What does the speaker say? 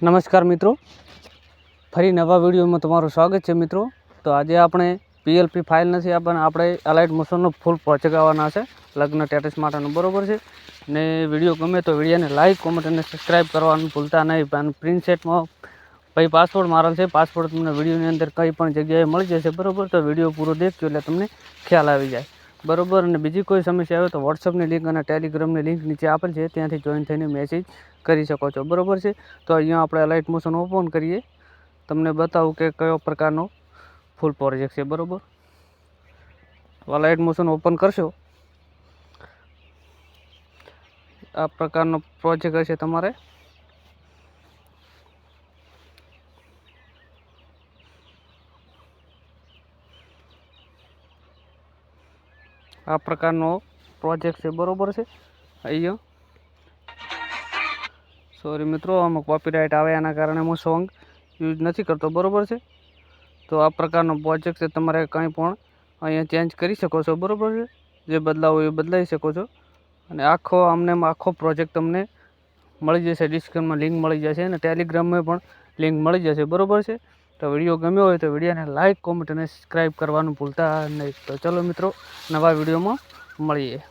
નમસ્કાર મિત્રો, ફરી નવા વિડીયોમાં તમારું સ્વાગત છે મિત્રો. તો આજે આપણે પીએલપી ફાઇલ નથી આપણે અલાઇટ મોશનનો ફૂલ પ્રોજેક્ટ આવવાના છે લગ્ન સ્ટેટસ માટેનો, બરોબર છે. ને વિડીયો ગમે તો વિડીયોને લાઇક, કોમેન્ટ અને સબસ્ક્રાઈબ કરવાનું ભૂલતા નહીં. અને પ્રિન્ટ સેટમાં પછી પાસપોર્ટ મારેલ છે. પાસપોર્ટ તમને વિડીયોની અંદર કંઈ પણ જગ્યાએ મળી જશે, બરોબર. તો વિડીયો પૂરો દેખજો એટલે તમને ખ્યાલ આવી જાય, બરોબર. અને બીજી કોઈ સમસ્યા આવે તો વોટ્સઅપની લિંક અને ટેલિગ્રામની લિંક નીચે આપેલ છે, ત્યાંથી જોઈન થઈને મેસેજ કરી શકો છો, બરોબર છે. તો અહીંયા આપણે અલાઇટ મોશન ઓપન કરીએ, તમને બતાવું કે કયો પ્રકારનો ફૂલ પ્રોજેક્ટ છે, બરોબર. અલાઇટ મોશન ઓપન કરશો, આ પ્રકારનો પ્રોજેક્ટ હશે તમારે. આ પ્રકારનો પ્રોજેક્ટ છે, બરોબર છે. અહીંયા સોરી મિત્રો, આમાં કોપીરાઇટ આવે એના કારણે હું સોંગ યુઝ નથી કરતો, બરોબર છે. તો આ પ્રકારનો પ્રોજેક્ટ છે, તમારે કંઈ પણ અહીંયા ચેન્જ કરી શકો છો, બરોબર છે. જે બદલાવો એ બદલાઈ શકો છો. અને આખો પ્રોજેક્ટ તમને મળી જશે, ડિસ્ક્રિપ્શનમાં લિંક મળી જશે અને ટેલિગ્રામમાં પણ લિંક મળી જશે, બરોબર છે. તો વિડીયો ગમ્યો હોય તો વિડીયોને લાઇક, કોમેન્ટ અને સબસ્ક્રાઈબ કરવાનું ભૂલતા નહીં. તો ચલો મિત્રો, નવા વિડીયોમાં મળીએ.